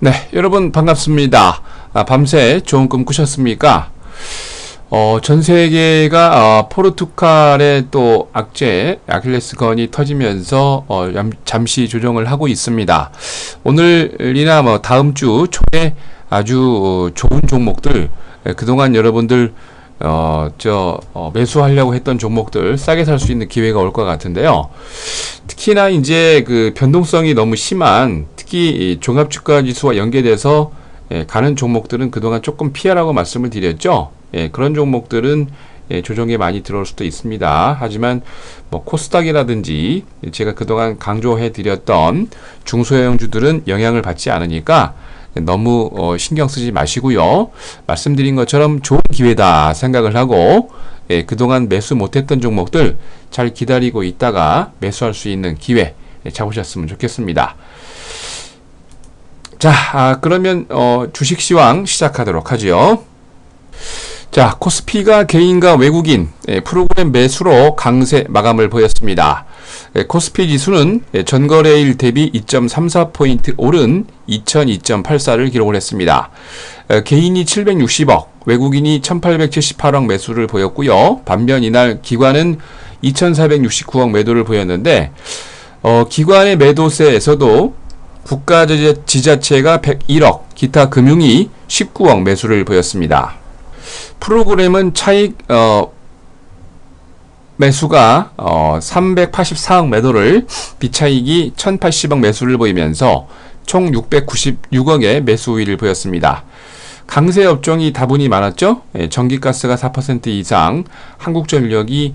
네, 여러분 반갑습니다. 밤새 좋은 꿈 꾸셨습니까? 전 세계가 포르투갈의 또 악재 아킬레스건이 터지면서 잠시 조정을 하고 있습니다. 오늘이나 다음 주 초에 아주 좋은 종목들, 그동안 여러분들 매수하려고 했던 종목들 싸게 살 수 있는 기회가 올 것 같은데요. 특히나 이제 그 변동성이 너무 심한, 특히 종합주가지수와 연계돼서 가는 종목들은 그동안 조금 피하라고 말씀을 드렸죠. 그런 종목들은 조정에 많이 들어올 수도 있습니다. 하지만 코스닥이라든지 제가 그동안 강조해 드렸던 중소형주들은 영향을 받지 않으니까 너무 신경 쓰지 마시고요. 말씀드린 것처럼 좋은 기회다 생각을 하고 그동안 매수 못했던 종목들 잘 기다리고 있다가 매수할 수 있는 기회 잡으셨으면 좋겠습니다. 자, 그러면 주식시황 시작하도록 하죠. 자, 코스피가 개인과 외국인 프로그램 매수로 강세 마감을 보였습니다. 코스피 지수는 전거래일 대비 2.34포인트 오른 2002.84를 기록을 했습니다. 개인이 760억, 외국인이 1878억 매수를 보였고요. 반면 이날 기관은 2469억 매도를 보였는데 기관의 매도세에서도 국가지자체가 101억, 기타 금융이 19억 매수를 보였습니다. 프로그램은 차익 매수가 384억 매도를, 비차익이 1080억 매수를 보이면서 총 696억의 매수 우위를 보였습니다. 강세 업종이 다분히 많았죠. 전기가스가 4% 이상, 한국전력이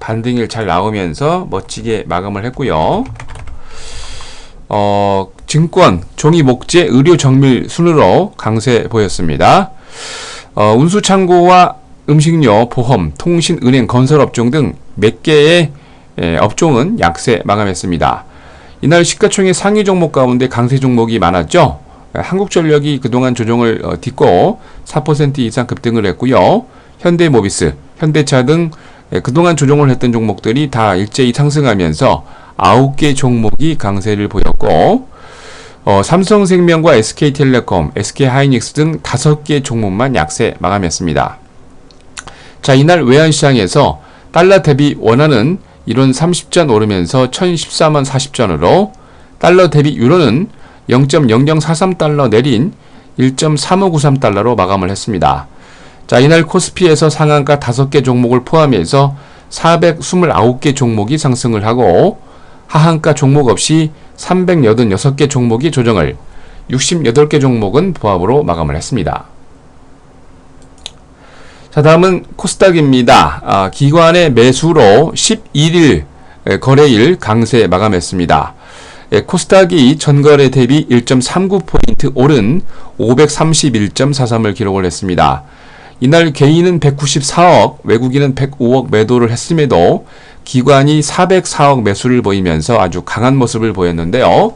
반등을 잘 나오면서 멋지게 마감을 했고요. 증권, 종이 목재, 의료 정밀 순으로 강세 보였습니다. 운수창고와 음식료, 보험, 통신, 은행, 건설업종 등 몇 개의 업종은 약세 마감했습니다. 이날 시가총액 상위 종목 가운데 강세 종목이 많았죠. 한국전력이 그동안 조정을 딛고 4% 이상 급등을 했고요. 현대모비스, 현대차 등 그동안 조정을 했던 종목들이 다 일제히 상승하면서 9개 종목이 강세를 보였고, 삼성생명과 SK텔레콤, SK하이닉스 등 5개 종목만 약세 마감했습니다. 자, 이날 외환시장에서 달러 대비 원화는 1원 30전 오르면서 1014만 40전으로, 달러 대비 유로는 0.0043달러 내린 1.3593달러로 마감을 했습니다. 자, 이날 코스피에서 상한가 5개 종목을 포함해서 429개 종목이 상승을 하고, 하한가 종목 없이 386개 종목이 조정을, 68개 종목은 보합으로 마감을 했습니다. 자, 다음은 코스닥입니다. 기관의 매수로 11일 거래일 강세 마감했습니다. 코스닥이 전거래 대비 1.39포인트 오른 531.43을 기록을 했습니다. 이날 개인은 194억, 외국인은 105억 매도를 했음에도 기관이 404억 매수를 보이면서 아주 강한 모습을 보였는데요.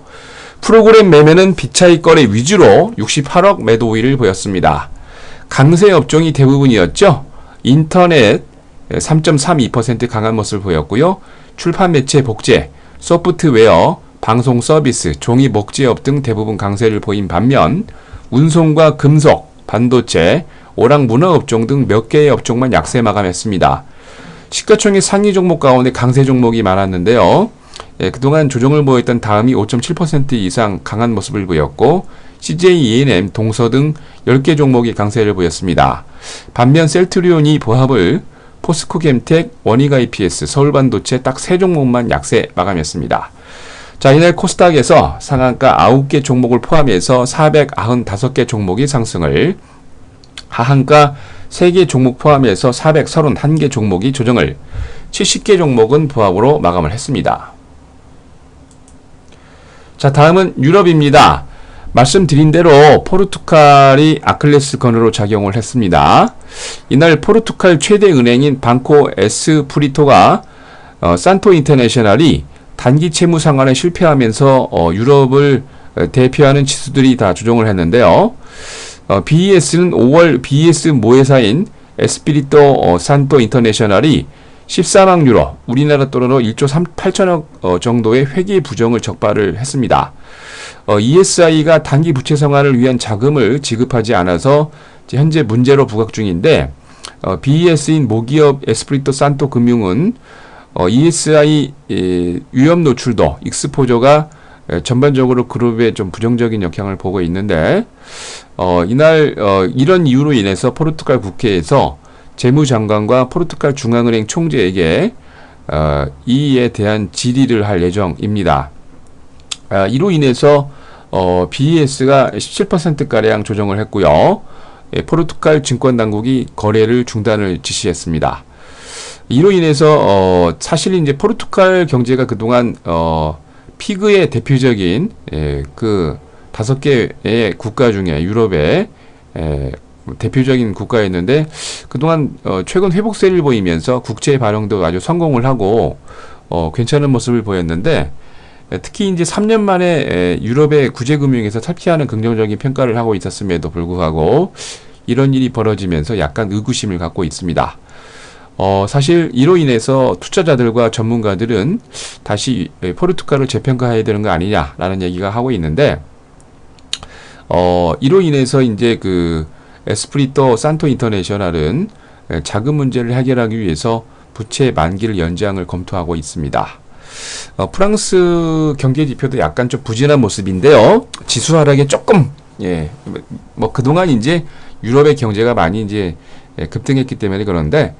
프로그램 매매는 비차익 거래 위주로 68억 매도 우위를 보였습니다. 강세 업종이 대부분이었죠. 인터넷 3.32% 강한 모습을 보였고요. 출판 매체 복제, 소프트웨어, 방송 서비스, 종이 목재업 등 대부분 강세를 보인 반면 운송과 금속, 반도체, 오락 문화 업종 등 몇 개의 업종만 약세 마감했습니다. 시가총액 상위 종목 가운데 강세 종목이 많았는데요. 그동안 조정을 보였던 다음이 5.7% 이상 강한 모습을 보였고, CJ E&M, 동서 등 10개 종목이 강세를 보였습니다. 반면 셀트리온이 보합을, 포스코겜텍, 원익 IPS, 서울반도체 딱 3종목만 약세 마감했습니다. 자, 이날 코스닥에서 상한가 9개 종목을 포함해서 495개 종목이 상승을, 하한가 3개 종목 포함해서 431개 종목이 조정을, 70개 종목은 보합으로 마감을 했습니다. 자, 다음은 유럽입니다. 말씀드린 대로 포르투갈이 아킬레스건으로 작용을 했습니다. 이날 포르투갈 최대 은행인 방코 에스프리토가 산토 인터내셔널이 단기 채무 상환에 실패하면서 유럽을 대표하는 지수들이 다 조정을 했는데요. BES는 5월 BES 모회사인 에스피리토 산토 인터내셔널이 14만 유로, 우리나라 돈으로 1조 8천억 정도의 회계 부정을 적발을 했습니다. ESI가 단기 부채 상환을 위한 자금을 지급하지 않아서 현재 문제로 부각 중인데, BES인 모기업 에스프리토 산토 금융은 ESI 위험 노출도, 익스포저가 전반적으로 그룹에 좀 부정적인 영향을 보고 있는데, 이날 이런 이유로 인해서 포르투갈 국회에서 재무장관과 포르투갈 중앙은행 총재에게 이에 대한 질의를 할 예정입니다. 이로 인해서 BES가 17%가량 조정을 했고요. 포르투갈 증권당국이 거래를 중단을 지시했습니다. 이로 인해서 사실 이제 포르투갈 경제가 그동안 피그의 대표적인 그 5개의 국가 중에 유럽의 대표적인 국가였는데, 그동안 최근 회복세를 보이면서 국채 발행도 아주 성공을 하고 괜찮은 모습을 보였는데, 특히 이제 3년 만에 유럽의 구제금융에서 탈피하는 긍정적인 평가를 하고 있었음에도 불구하고 이런 일이 벌어지면서 약간 의구심을 갖고 있습니다. 사실 이로 인해서 투자자들과 전문가들은 다시 포르투갈을 재평가해야 되는 거 아니냐라는 얘기가 하고 있는데, 이로 인해서 이제 그 에스프리토 산토 인터내셔널은 자금 문제를 해결하기 위해서 부채 만기를 연장을 검토하고 있습니다. 프랑스 경제 지표도 약간 좀 부진한 모습인데요. 지수 하락에 조금, 뭐 그동안 이제 유럽의 경제가 많이 이제 급등했기 때문에 그런데,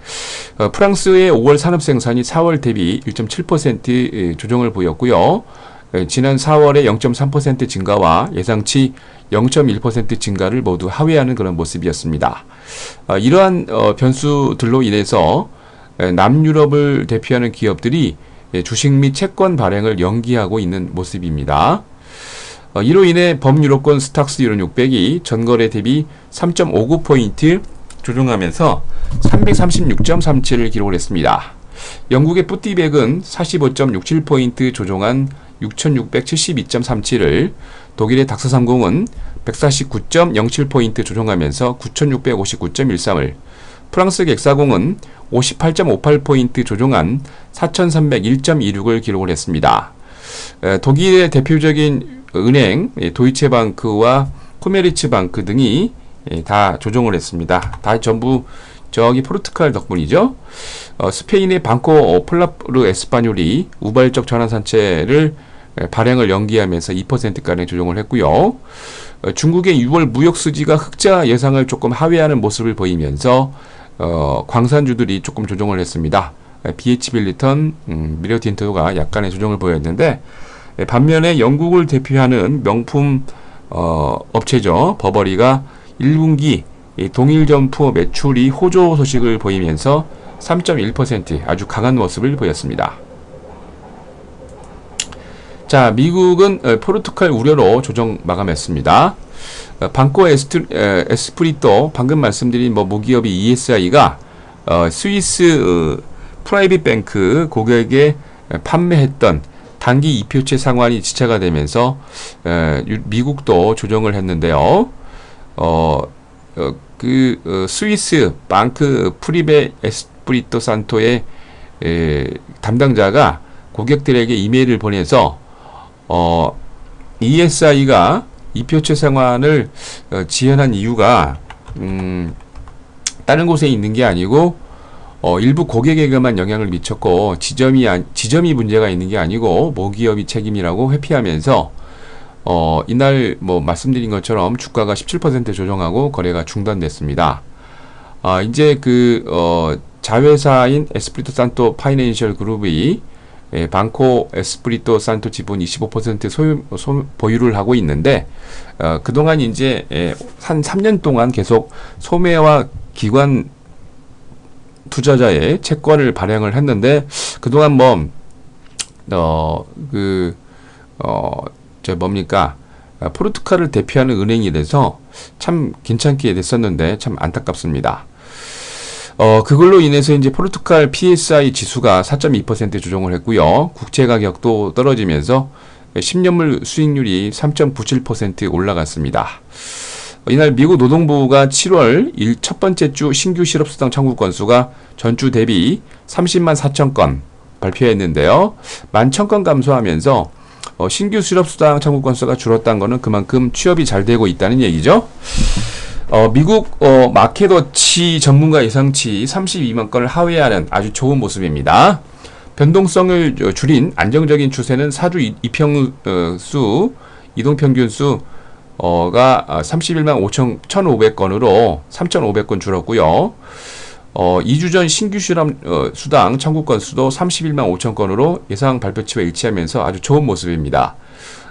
프랑스의 5월 산업 생산이 4월 대비 1.7% 조정을 보였고요. 지난 4월에 0.3% 증가와 예상치 0.1% 증가를 모두 하회하는 그런 모습이었습니다. 이러한 변수들로 인해서 남유럽을 대표하는 기업들이 주식 및 채권 발행을 연기하고 있는 모습입니다. 이로 인해 범유로권 스탁스 유로 600이 전거래 대비 3.59포인트 조정하면서 336.37을 기록을 했습니다. 영국의 뿌띠백은 45.67포인트 조정한 6672.37을, 독일의 닥스30은 149.07포인트 조정하면서 9659.13을, 프랑스 객사공은 58.58포인트 조정한 4301.26을 기록을 했습니다. 독일의 대표적인 은행 도이체방크와 코메리츠방크 등이 다 조정을 했습니다. 다 전부 저기 포르투갈 덕분이죠. 스페인의 방코 폴라르 에스파뇰이 우발적 전환산채를 발행을 연기하면서 2%가량 조정을 했고요. 중국의 6월 무역수지가 흑자 예상을 조금 하회하는 모습을 보이면서 광산주들이 조금 조정을 했습니다. BH 빌리턴, 미러틴트가 약간의 조정을 보였는데, 반면에 영국을 대표하는 명품 업체죠. 버버리가 1분기 동일 점포 매출이 호조 소식을 보이면서 3.1% 아주 강한 모습을 보였습니다. 자, 미국은 포르투갈 우려로 조정 마감했습니다. 방코 에스프리토, 방금 말씀드린 모기업이 ESI가 스위스 프라이빗 뱅크 고객에게 판매했던 단기 이표채 상환이 지체가 되면서 미국도 조정을 했는데요. 스위스 방크 프리베 에스프리토 산토의 담당자가 고객들에게 이메일을 보내서 ESI가 이표채 상환을 지연한 이유가 다른 곳에 있는 게 아니고 일부 고객에게만 영향을 미쳤고 지점이 문제가 있는 게 아니고 모기업이 책임이라고 회피하면서 이날 말씀드린 것처럼 주가가 17% 조정하고 거래가 중단됐습니다. 이제 자회사인 에스프리토 산토 파이낸셜 그룹이 방코 에스프리토 산토 지분 25% 보유를 하고 있는데, 그동안 이제 한 3년 동안 계속 소매와 기관 투자자의 채권을 발행을 했는데, 그동안 포르투갈을 대표하는 은행이 돼서 참 괜찮게 됐었는데 참 안타깝습니다. 그걸로 인해서 이제 포르투갈 PSI 지수가 4.2% 조정을 했고요. 국채 가격도 떨어지면서 10년물 수익률이 3.97% 올라갔습니다. 이날 미국 노동부가 7월 첫 번째 주 신규 실업수당 청구 건수가 전주 대비 30만 4천 건 발표했는데요. 11,000건 감소하면서 신규 실업수당 청구 건수가 줄었다는 것은 그만큼 취업이 잘 되고 있다는 얘기죠. 미국 마켓워치 전문가 예상치 32만 건을 하회하는 아주 좋은 모습입니다. 변동성을 줄인 안정적인 추세는 사주 이평수, 이동평균수 가 31만 1,500건으로 3,500건 줄었고요. 2주 전 신규 수당 청구 건수도 31만 5천 건으로 예상 발표치와 일치하면서 아주 좋은 모습입니다.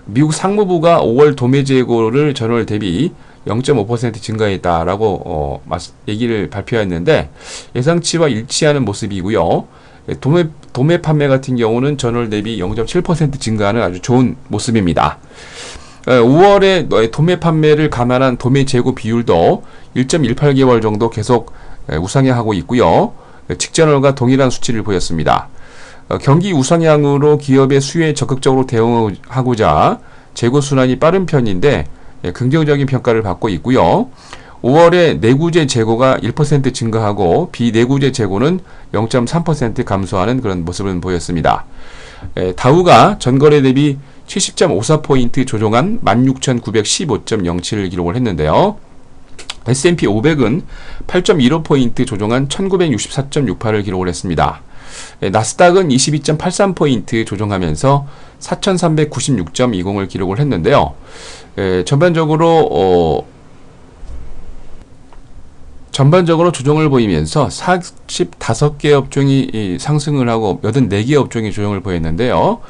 미국 상무부가 5월 도매 재고를 전월 대비 0.5% 증가했다라고 얘기를 발표했는데 예상치와 일치하는 모습이고요. 도매 판매 같은 경우는 전월 대비 0.7% 증가하는 아주 좋은 모습입니다. 5월에 도매 판매를 감안한 도매 재고 비율도 1.18개월 정도 계속 우상향하고 있고요. 직전월과 동일한 수치를 보였습니다. 경기 우상향으로 기업의 수요에 적극적으로 대응하고자 재고 순환이 빠른 편인데 긍정적인 평가를 받고 있고요. 5월에 내구재 재고가 1% 증가하고 비내구재 재고는 0.3% 감소하는 그런 모습을 보였습니다. 다우가 전거래 대비 70.54포인트 조정한 16,915.07을 기록을 했는데요. S&P 500은 8.15포인트 조정한 1964.68을 기록을 했습니다. 나스닥은 22.83포인트 조정하면서 4,396.20을 기록을 했는데요. 전반적으로 조정을 보이면서 45개 업종이 상승을 하고 84개 업종이 조정을 보였는데요.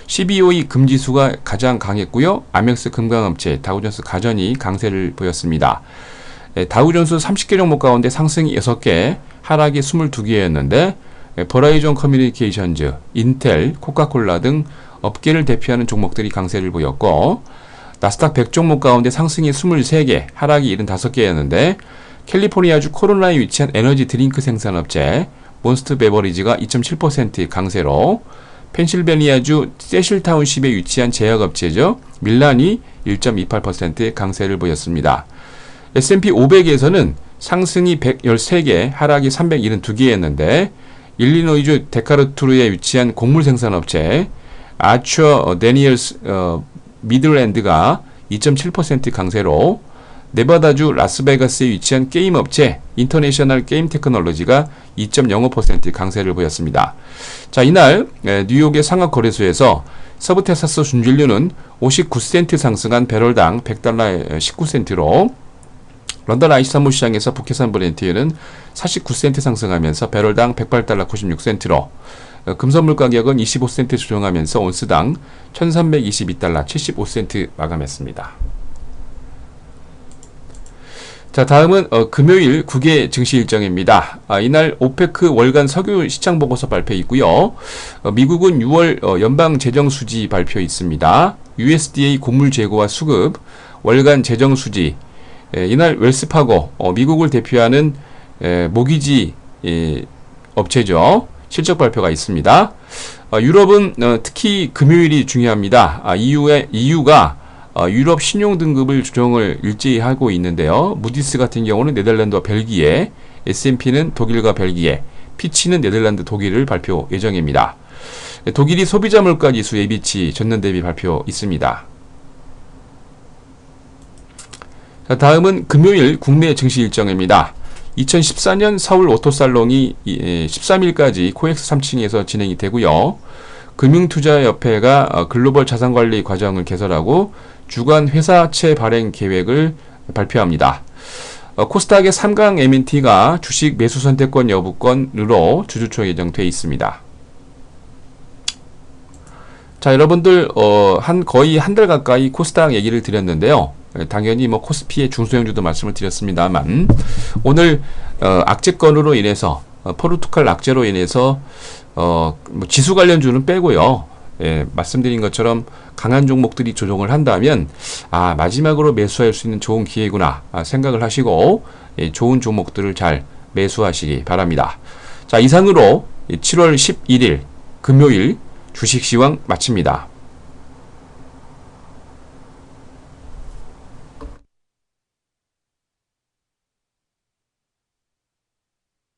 CBOE 금지수가 가장 강했고요. 아멕스 금강업체, 다우존스 가전이 강세를 보였습니다. 다우존스 30개 종목 가운데 상승이 6개, 하락이 22개였는데 버라이전 커뮤니케이션즈, 인텔, 코카콜라 등 업계를 대표하는 종목들이 강세를 보였고 나스닥 100 종목 가운데 상승이 23개, 하락이 75개였는데 캘리포니아주 코로나에 위치한 에너지 드링크 생산업체 몬스터 베버리지가 2.7% 강세로 펜실베니아주 세실타운십에 위치한 제약업체죠. 밀란이 1.28% 강세를 보였습니다. S&P 500에서는 상승이 113개, 하락이 372개였는데 일리노이주 데카르투르에 위치한 곡물 생산업체 아처 데니얼스 미들랜드가 2.7% 강세로 네바다주 라스베가스에 위치한 게임업체 인터내셔널 게임 테크놀로지가 2.05% 강세를 보였습니다. 자, 이날 뉴욕의 상하거래소에서 서브텍사스 준진료는 59센트 상승한 배럴당 100달러 19센트로 런던 IC3호 시장에서 북해산 브렌트유는 49센트 상승하면서 배럴당 108달러 96센트로 금선물 가격은 25센트 조정하면서 온스당 1322달러 75센트 마감했습니다. 자, 다음은 금요일 국외 증시 일정입니다. 이날 오페크 월간 석유 시장 보고서 발표 있고요. 미국은 6월 연방 재정 수지 발표 있습니다. USDA 곡물 재고와 수급, 월간 재정 수지. 이날 웰스파고 미국을 대표하는 모기지 업체죠. 실적 발표가 있습니다. 유럽은 특히 금요일이 중요합니다. EU가 유럽 신용 등급을 조정을 일제히 하고 있는데요. 무디스 같은 경우는 네덜란드와 벨기에, S&P는 독일과 벨기에, 피치는 네덜란드, 독일을 발표 예정입니다. 독일이 소비자 물가 지수 예비치 전년 대비 발표 있습니다. 자, 다음은 금요일 국내 증시 일정입니다. 2014년 서울 오토살롱이 13일까지 코엑스 3층에서 진행이 되고요. 금융투자협회가 글로벌 자산관리 과정을 개설하고 주간 회사채 발행 계획을 발표합니다. 코스닥의 3강 M&T가 주식 매수 선택권 여부권으로 주주총 예정돼 있습니다. 자, 여러분들 거의 한 달 가까이 코스닥 얘기를 드렸는데요. 당연히 코스피의 중소형주도 말씀을 드렸습니다만 오늘 악재건으로 인해서 포르투갈 악재로 인해서 지수 관련주는 빼고요. 말씀드린 것처럼 강한 종목들이 조정을 한다면 마지막으로 매수할 수 있는 좋은 기회구나 생각을 하시고 좋은 종목들을 잘 매수하시기 바랍니다. 자, 이상으로 7월 11일 금요일 주식시황 마칩니다.